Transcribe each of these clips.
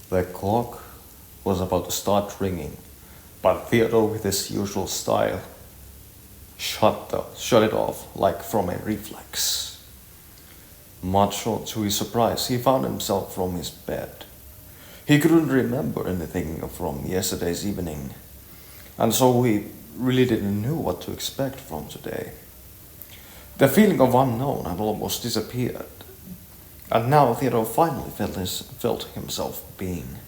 The clock was about to start ringing, but Theodore, with his usual style, shut it off like from a reflex. Much to his surprise, he found himself from his bed. He couldn't remember anything from yesterday's evening, and so he really didn't know what to expect from today. The feeling of unknown had almost disappeared, and now Theodore finally felt himself being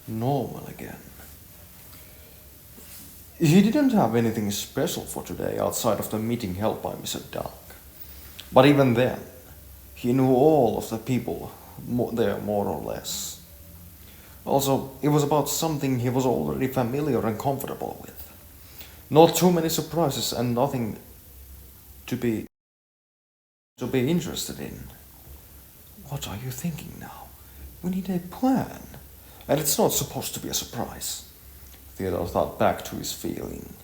normal again. He didn't have anything special for today outside of the meeting held by Mr. Duck. But even then, he knew all of the people there more or less. Also, it was about something he was already familiar and comfortable with. Not too many surprises and nothing to be interested in. What are you thinking now? We need a plan. And it's not supposed to be a surprise. Theodore thought back to his feeling.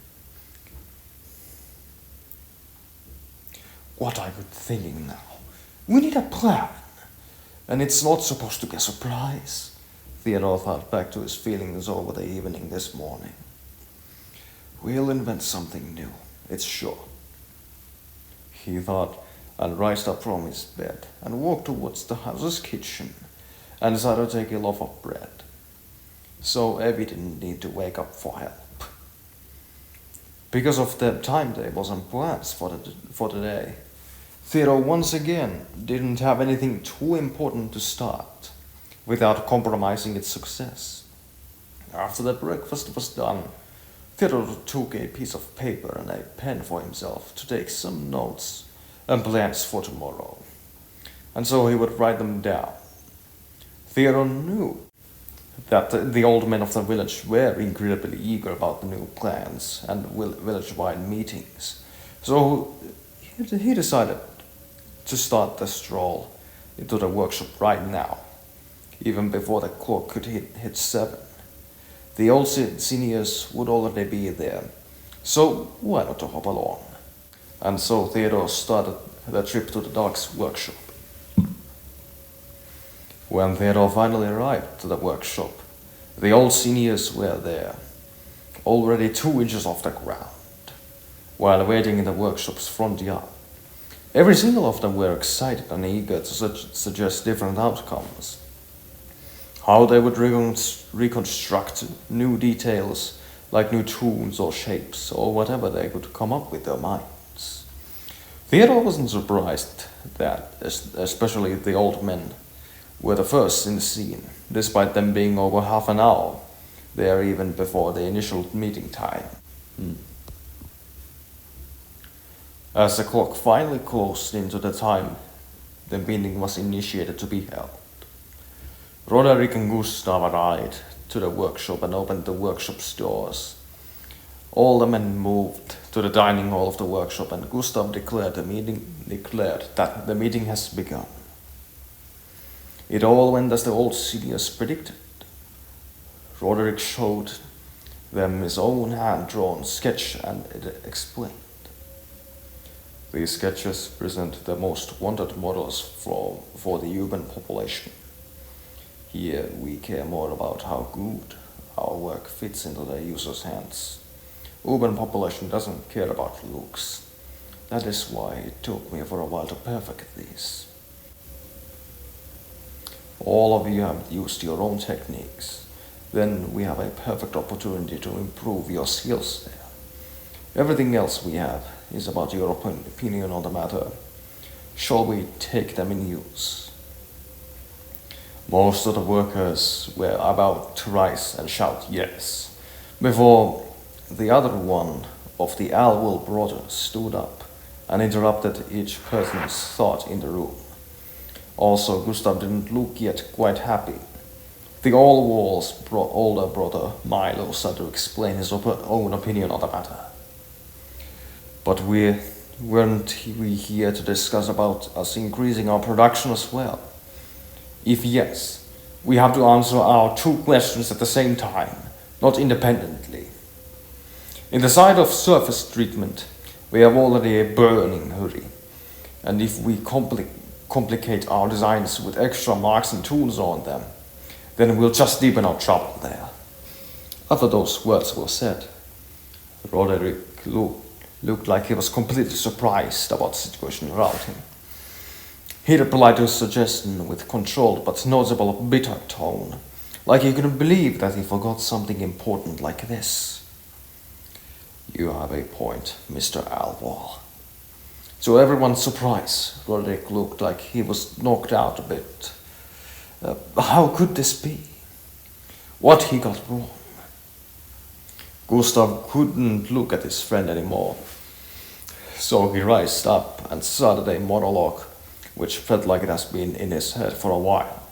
What are you thinking now? We need a plan. And it's not supposed to be a surprise. Theodore thought back to his feelings over the evening this morning. We'll invent something new, it's sure. He thought, and rised up from his bed and walked towards the house's kitchen and decided to take a loaf of bread. So Evie didn't need to wake up for help. Because of the timetables and plans for the day, Theodore once again didn't have anything too important to start without compromising its success. After the breakfast was done, Theodore took a piece of paper and a pen for himself to take some notes and plans for tomorrow, and so he would write them down. Theodore knew that the old men of the village were incredibly eager about the new plans and village-wide meetings, so he decided to start the stroll into the workshop right now, even before the clock could hit 7. The old seniors would already be there, so why not to hop along? And so Theodore started the trip to the dog's workshop. When Theodore finally arrived to the workshop, the old seniors were there, already 2 inches off the ground, while waiting in the workshop's front yard. Every single of them were excited and eager to suggest different outcomes. How they would reconstruct new details, like new tools or shapes, or whatever they could come up with their minds. Theodore wasn't surprised that, especially the old men, were the first in the scene, despite them being over half an hour there even before the initial meeting time. As the clock finally closed into the time the meeting was initiated to be held, Roderick and Gustav arrived to the workshop and opened the workshop's doors. All the men moved to the dining hall of the workshop, and Gustav declared that the meeting has begun. It all went as the old seniors predicted. Roderick showed them his own hand-drawn sketch and explained. These sketches present the most wanted models for the urban population. Here we care more about how good our work fits into the user's hands. Urban population doesn't care about looks. That is why it took me for a while to perfect these. All of you have used your own techniques. Then we have a perfect opportunity to improve your skills there. Everything else we have is about your opinion on the matter. Shall we take them in use? Most of the workers were about to rise and shout yes, before the other one of the Alwell brothers stood up and interrupted each person's thought in the room. Also, Gustav didn't look yet quite happy. The Allwall's older brother, Milo, started to explain his own opinion on the matter. But weren't we here to discuss about us increasing our production as well? If yes, we have to answer our 2 questions at the same time, not independently. In the side of surface treatment, we have already a burning hurry, and if we complicate our designs with extra marks and tools on them, then we'll just deepen our trouble there. After those words were said, Roderick looked like he was completely surprised about the situation around him. He replied to his suggestion with controlled but noticeable bitter tone, like he couldn't believe that he forgot something important like this. You have a point, Mr. Alvar. To everyone's surprise, Roderick looked like he was knocked out a bit. How could this be? What he got wrong? Gustav couldn't look at his friend anymore, so he raised up and started a monologue which felt like it has been in his head for a while.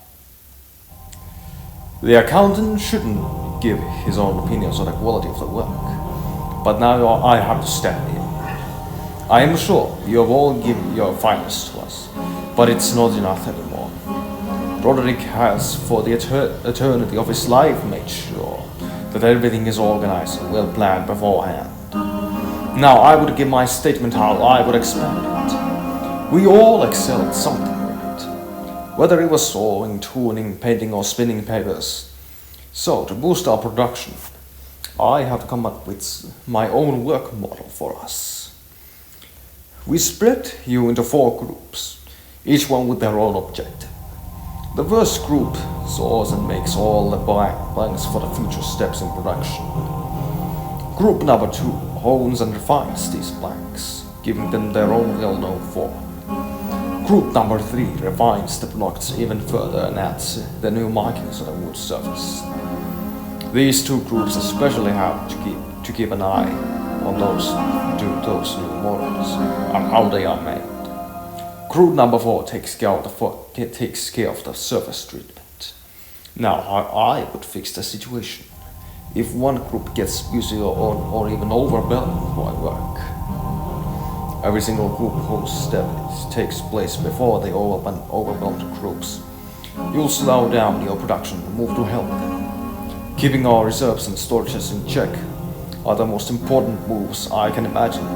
The accountant shouldn't give his own opinions on the quality of the work, but now I have to step in. I am sure you have all given your finest to us, but it's not enough anymore. Roderick has, for the eternity of his life, made sure that everything is organized and well planned beforehand. Now I would give my statement how I would expand it. We all excel at something with it, whether it was sawing, tuning, painting, or spinning papers. So, to boost our production, I have to come up with my own work model for us. We split you into 4 groups, each one with their own objective. The first group saws and makes all the blanks for the future steps in production. Group number 2 hones and refines these blanks, giving them their own well-known form. Group number 3 refines the products even further and adds the new markings on the wood surface. These 2 groups especially have to keep an eye on those new models and how they are made. Group number 4 takes care of the surface treatment. Now, how I would fix the situation if one group gets busy or even overwhelmed by work. Every single group whose step takes place before the overwhelmed groups. You'll slow down your production and move to help them. Keeping our reserves and storages in check are the most important moves I can imagine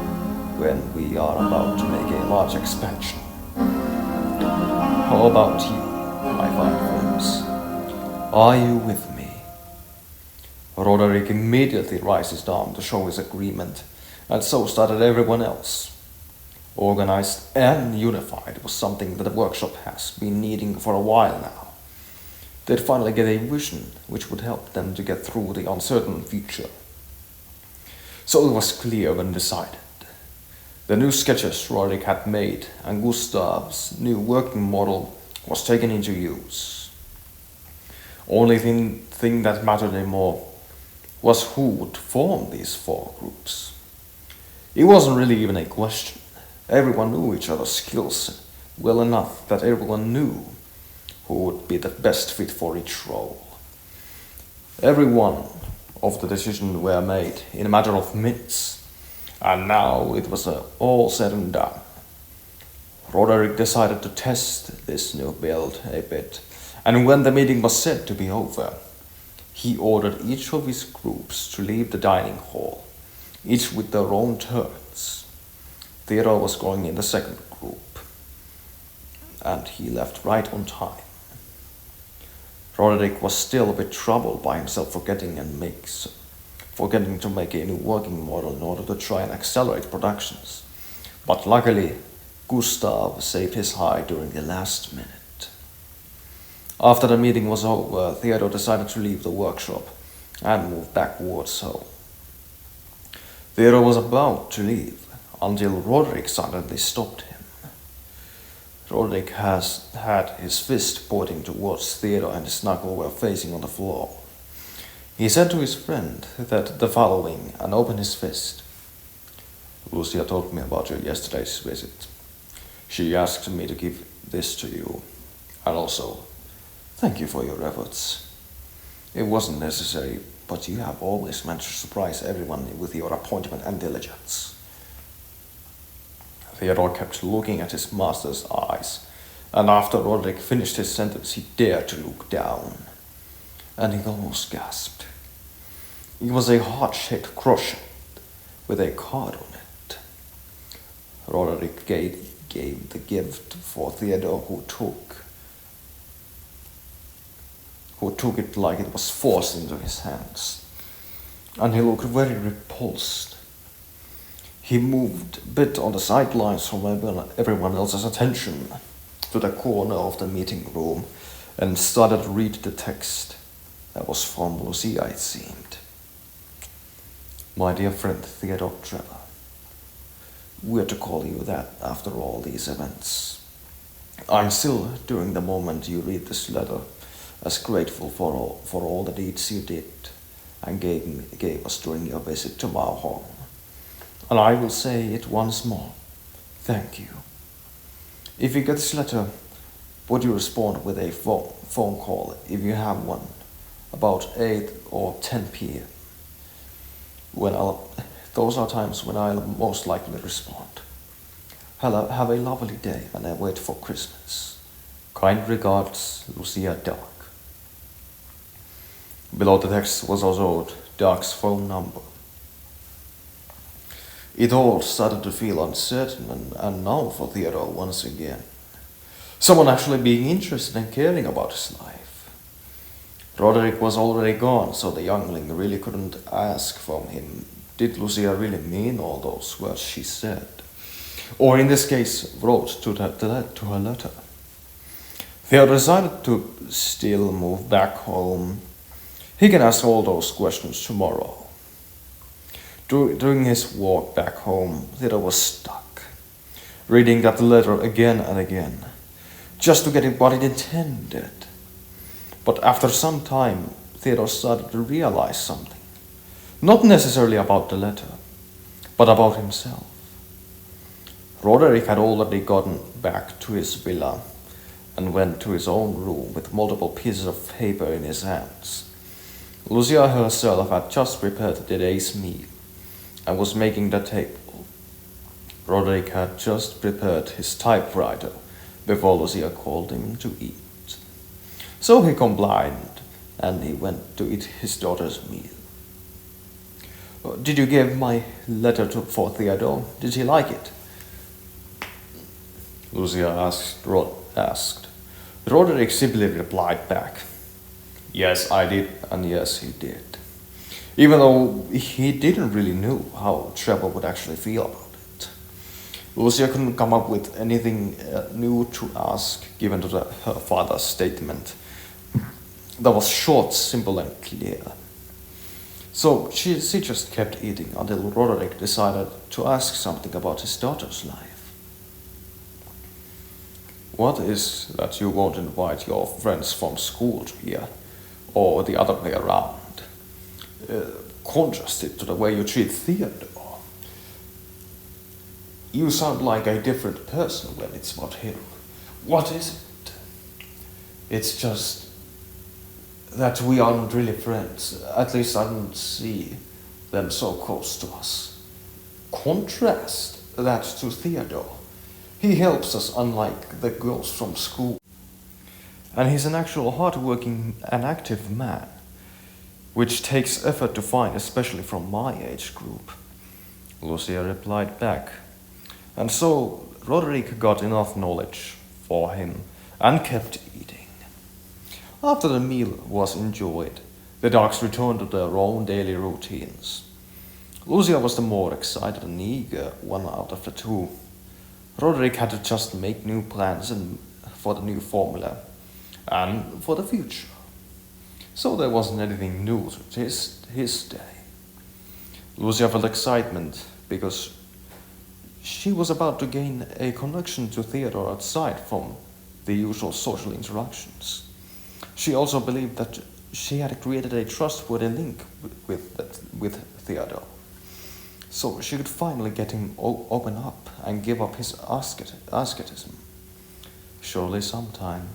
when we are about to make a large expansion. How about you, my fine friends? Are you with me? Roderick immediately raised his arm to show his agreement, and so started everyone else. Organized and unified was something that the workshop has been needing for a while now. They'd finally get a vision which would help them to get through the uncertain future. So it was clear when decided. The new sketches Roderick had made and Gustav's new working model was taken into use. Only thing that mattered anymore was who would form these 4 groups. It wasn't really even a question. Everyone knew each other's skills well enough that everyone knew who would be the best fit for each role. Every one of the decisions were made in a matter of minutes, and now it was all said and done. Roderick decided to test this new build a bit, and when the meeting was said to be over, he ordered each of his groups to leave the dining hall, each with their own turns. Theodore was going in the second group, and he left right on time. Roderick was still a bit troubled by himself forgetting to make a new working model in order to try and accelerate productions. But luckily, Gustav saved his hide during the last minute. After the meeting was over, Theodore decided to leave the workshop and move backwards home. Theodore was about to leave until Roderick suddenly stopped him. Roderick had his fist pointing towards Theodore and his knuckle were facing on the floor. He said to his friend that the following and opened his fist. Lucia told me about your yesterday's visit. She asked me to give this to you, and also, thank you for your efforts. It wasn't necessary, but you have always managed to surprise everyone with your appointment and diligence. Theodore kept looking at his master's eyes, and after Roderick finished his sentence, he dared to look down, and he almost gasped. It was a heart-shaped crochet with a card on it. Roderick gave the gift for Theodore, who took it like it was forced into his hands. And he looked very repulsed. He moved a bit on the sidelines from everyone else's attention to the corner of the meeting room and started to read the text. That was from Lucia, it seemed. My dear friend Theodore Trevor, weird to call you that after all these events. I'm still, during the moment you read this letter, as grateful for all the deeds you did and gave us during your visit to our home. And I will say it once more. Thank you. If you get this letter, would you respond with a phone call, if you have one, about 8 or 10 p.m.? Those are times when I'll most likely respond. Have a lovely day and I wait for Christmas. Kind regards, Lucia Dark. Below the text was also Dark's phone number. It all started to feel uncertain and now for Theodore once again. Someone actually being interested and caring about his life. Roderick was already gone, so the youngling really couldn't ask from him, did Lucia really mean all those words she said? Or in this case, wrote to her letter. Theodore decided to still move back home. He can ask all those questions tomorrow. During his walk back home, Theodore was stuck, reading that letter again and again, just to get it what it intended. But after some time, Theodore started to realize something. Not necessarily about the letter, but about himself. Roderick had already gotten back to his villa and went to his own room with multiple pieces of paper in his hands. Lucia herself had just prepared the day's meal and was making the table. Roderick had just prepared his typewriter before Lucia called him to eat. So he complied and he went to eat his daughter's meal. Did you give my letter for Theodore? Did he like it? Lucia asked. Roderick simply replied back. Yes, I did, and yes, he did. Even though he didn't really know how Trevor would actually feel about it. Lucia couldn't come up with anything new to ask, given to her father's statement. That was short, simple, and clear. So she just kept eating until Roderick decided to ask something about his daughter's life. What is that you won't invite your friends from school to here, or the other way around? Contrast it to the way you treat Theodore. You sound like a different person when it's about him. What is it? It's just that we aren't really friends. At least I don't see them so close to us. Contrast that to Theodore. He helps us unlike the girls from school. And he's an actual hard-working and active man, which takes effort to find, especially from my age group. Lucia replied back. And so Roderick got enough knowledge for him and kept eating. After the meal was enjoyed, the dogs returned to their own daily routines. Lucia was the more excited and eager one out of the two. Roderick had to just make new plans for the new formula and for the future. So there wasn't anything new to his day. Lucia felt excitement because she was about to gain a connection to Theodore outside from the usual social interactions. She also believed that she had created a trustworthy link with Theodore. So she could finally get him open up and give up his asceticism. Surely sometime.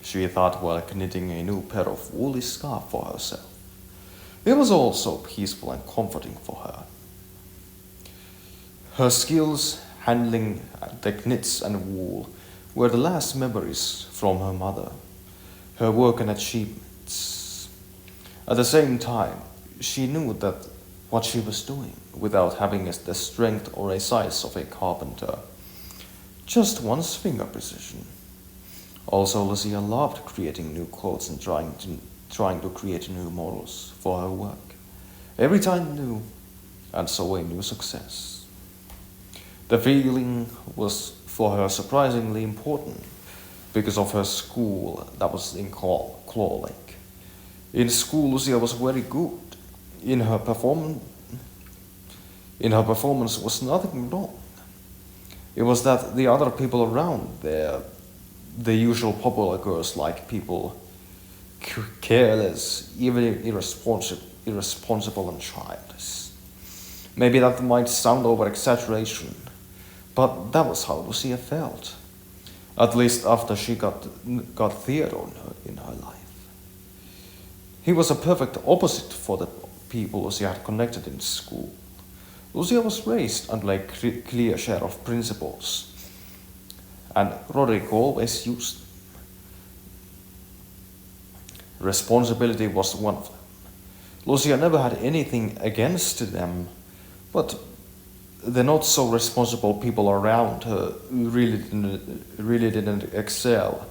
She thought while knitting a new pair of woolly scarf for herself. It was all so peaceful and comforting for her. Her skills handling the knits and wool were the last memories from her mother, her work and achievements. At the same time, she knew that what she was doing without having the strength or a size of a carpenter. Just one's finger precision. Also, Lucia loved creating new clothes and trying to create new models for her work. Every time new, and so a new success. The feeling was for her surprisingly important because of her school that was in Claw Lake. In school, Lucia was very good. In her performance was nothing wrong. It was that the other people around there, the usual popular girls like people careless, even irresponsible and childish. Maybe that might sound over exaggeration, but that was how Lucia felt. At least after she got Theodore in her life. He was a perfect opposite for the people Lucia had connected in school. Lucia was raised under a clear share of principles, and Roderick always used them. Responsibility was one of them. Lucia never had anything against them, but the not so responsible people around her really didn't excel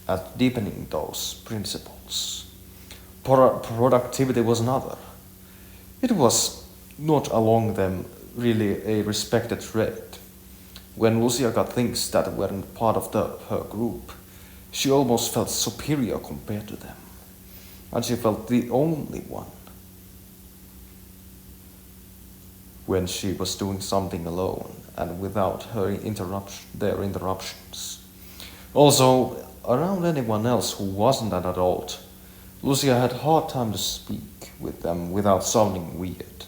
at deepening those principles. Productivity was another. It was not among them really a respected trait. When Lucia got things that weren't part of her group, she almost felt superior compared to them, and she felt the only one when she was doing something alone and without their interruptions. Also, around anyone else who wasn't an adult, Lucia had a hard time to speak with them without sounding weird.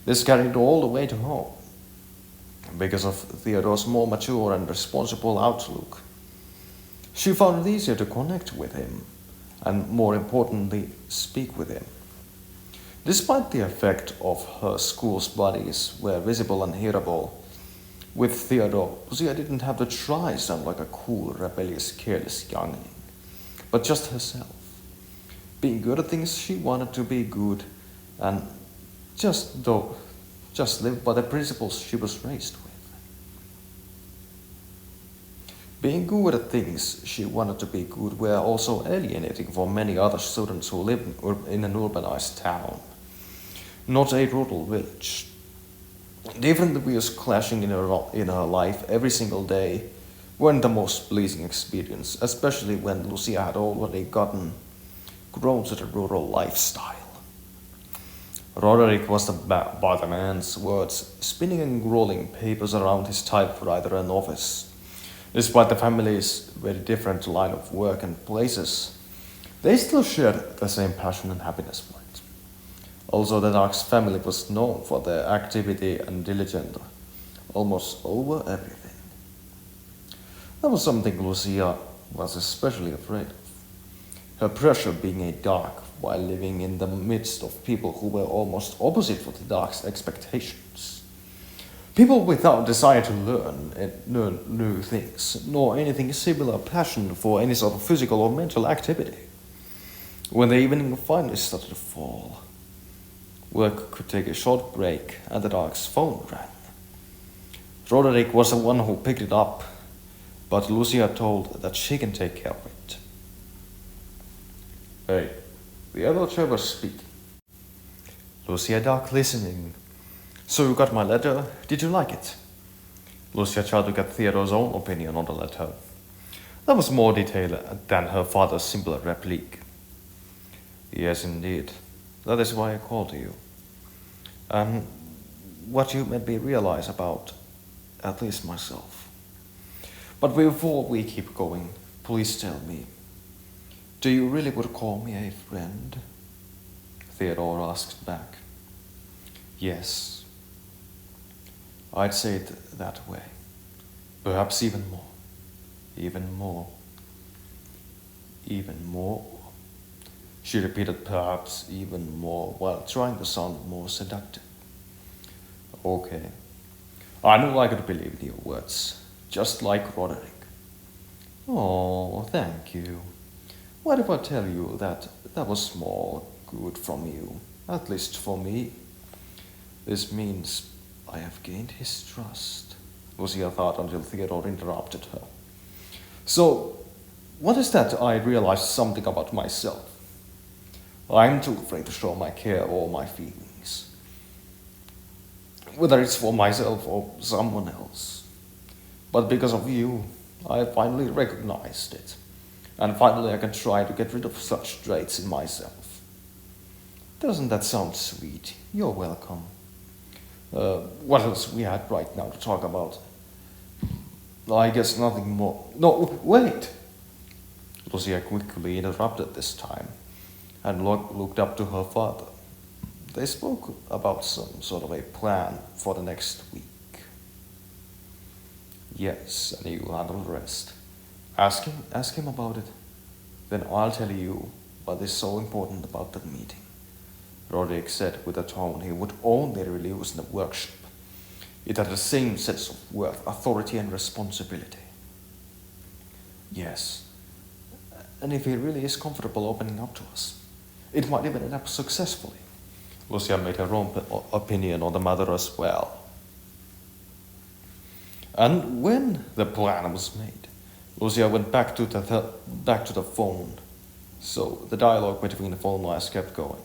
This carried all the way to home. Because of Theodore's more mature and responsible outlook, she found it easier to connect with him and, more importantly, speak with him. Despite the effect of her school's buddies were visible and hearable, with Theodore, Lucia didn't have to try sound like a cool, rebellious, careless youngling, but just herself. Being good at things she wanted to be good, and just live by the principles she was raised with. Being good at things she wanted to be good were also alienating for many other students who lived in an urbanized town, not a rural village. Different views clashing in her life every single day weren't the most pleasing experience, especially when Lucia had already grown to the rural lifestyle. Roderick was by the man's words, spinning and rolling papers around his typewriter and office. Despite the family's very different line of work and places, they still shared the same passion and happiness for it. Also, the Dark's family was known for their activity and diligence almost over everything. That was something Lucia was especially afraid of. Her pressure being a Dark while living in the midst of people who were almost opposite for the Dark's expectations. People without desire to learn new things, nor anything similar passion for any sort of physical or mental activity. When the evening finally started to fall, work could take a short break and the Dark's phone rang. Roderick was the one who picked it up, but Lucia told that she can take care of it. Hey, the other Trevor speaking. Lucia Dark listening. So you got my letter? Did you like it? Lucia tried to get Theodore's own opinion on the letter. That was more detailed than her father's simpler replique. Yes, indeed. That is why I called you. What you made me realize about, at least myself. But before we keep going, please tell me, do you really would call me a friend? Theodore asked back. Yes. I'd say it that way. Perhaps even more. Even more. Even more. She repeated perhaps even more while trying to sound more seductive. Okay. I knew I could believe in your words, just like Roderick. Oh, thank you. What if I tell you that was small good from you, at least for me? This means I have gained his trust, Lucia thought until Theodore interrupted her. So, what is that I realized something about myself? I'm too afraid to show my care or my feelings. Whether it's for myself or someone else. But because of you, I finally recognized it. And finally I can try to get rid of such traits in myself. Doesn't that sound sweet? You're welcome. What else we had right now to talk about? I guess nothing more. No, wait! Lucia quickly interrupted this time and looked up to her father. They spoke about some sort of a plan for the next week. Yes, and you handle the rest. Ask him about it. Then I'll tell you what is so important about that meeting. Roderick said with a tone he would only really use in the workshop. It had the same sense of worth, authority and responsibility. Yes, and if he really is comfortable opening up to us, it might even end up successfully. Lucia made her own opinion on the matter as well. And when the plan was made, Lucia went back to the phone, so the dialogue between the phone lines kept going.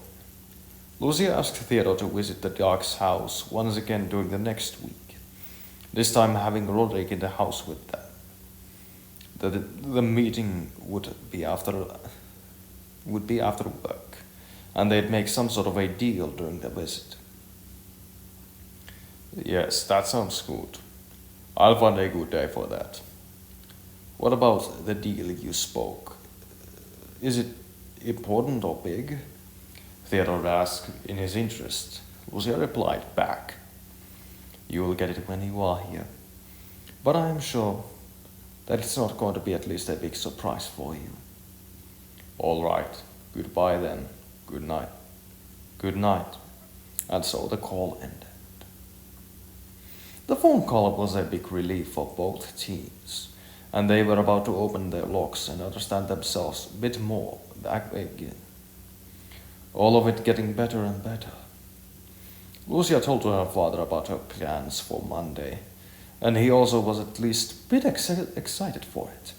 Lucia asked Theodore to visit the Dark's house once again during the next week, this time having Roderick in the house with them. The meeting would be after work, and they'd make some sort of a deal during the visit. Yes, that sounds good. I'll find a good day for that. What about the deal you spoke? Is it important or big? Theodore asked in his interest. Lucia replied back. You will get it when you are here. But I am sure that it's not going to be at least a big surprise for you. All right. Goodbye then. Good night. Good night. And so the call ended. The phone call was a big relief for both teams, and they were about to open their locks and understand themselves a bit more back again. All of it getting better and better. Lucia told her father about her plans for Monday, and he also was at least a bit excited for it.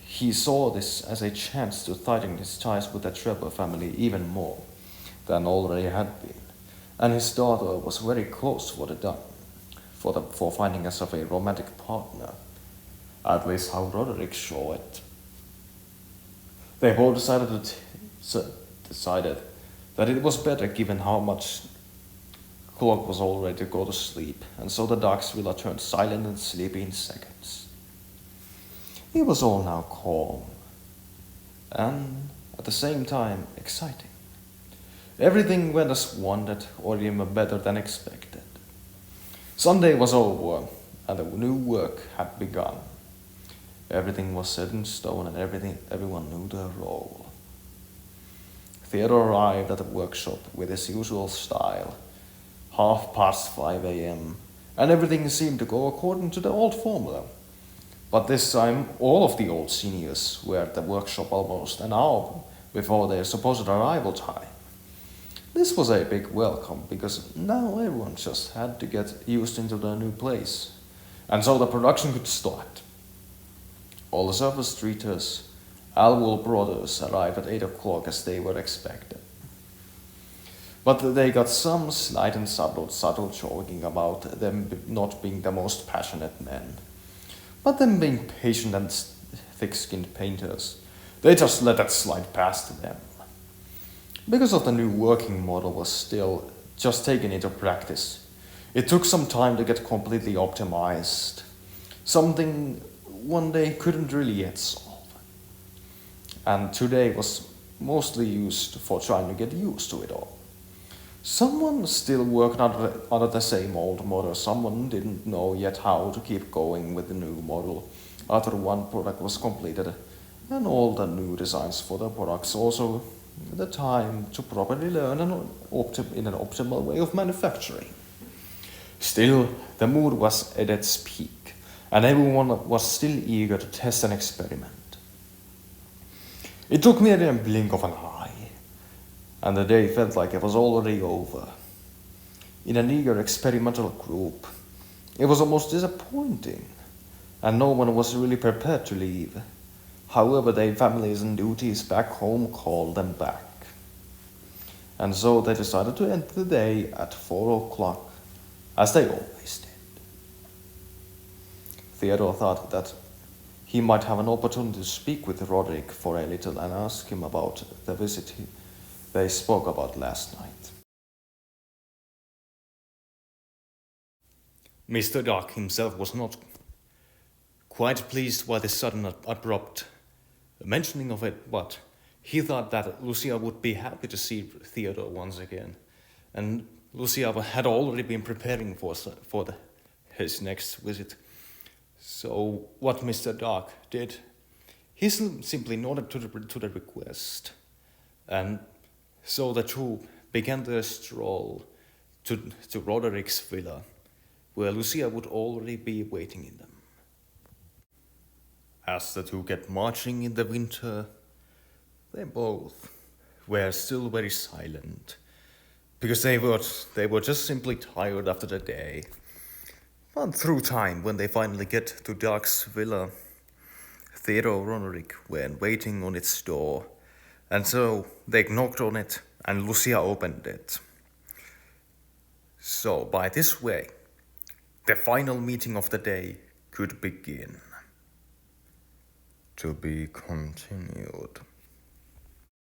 He saw this as a chance to tighten his ties with the Trevor family even more than already had been, and his daughter was very close for finding herself a romantic partner, at least how Roderick saw it. They both decided that it was better given how much clock was all ready to go to sleep, and so the Dark's villa turned silent and sleepy in seconds. It was all now calm, and at the same time exciting. Everything went as wanted, or even better than expected. Sunday was over, and the new work had begun. Everything was set in stone, and everyone knew their role. Theodore arrived at the workshop with his usual style, 5:30 a.m., and everything seemed to go according to the old formula. But this time, all of the old seniors were at the workshop almost an hour before their supposed arrival time. This was a big welcome, because now everyone just had to get used into their new place, and so the production could start. All the surface treaters, Alwool brothers, arrived at 8 o'clock as they were expected. But they got some slight and subtle joking about them not being the most passionate men. But them being patient and thick-skinned painters, they just let that slide past them. Because of the new working model was still just taken into practice, it took some time to get completely optimized, something one day couldn't really yet solve. And today was mostly used for trying to get used to it all. Someone still worked under the same old model, someone didn't know yet how to keep going with the new model after one product was completed, and all the new designs for the products also the time to properly learn in an optimal way of manufacturing. Still, the mood was at its peak, and everyone was still eager to test and experiment. It took merely a blink of an eye, and the day felt like it was already over. in an eager experimental group. It was almost disappointing, and no one was really prepared to leave. However, their families and duties back home called them back. And so they decided to end the day at 4 o'clock, as they always did. Theodore thought that he might have an opportunity to speak with Roderick for a little and ask him about the visit they spoke about last night. Mr. Dark himself was not quite pleased by the sudden abrupt mentioning of it, but he thought that Lucia would be happy to see Theodore once again, and Lucia had already been preparing for his next visit. So what Mr. Dark did, he simply nodded to the request, and so the two began their stroll to Roderick's villa, where Lucia would already be waiting in them. As the two get marching in the winter, they both were still very silent, because they were just simply tired after the day. But through time, when they finally get to Dark's villa, Theodore and Roderick were waiting on its door, and so they knocked on it, and Lucia opened it. So by this way, the final meeting of the day could begin. To be continued.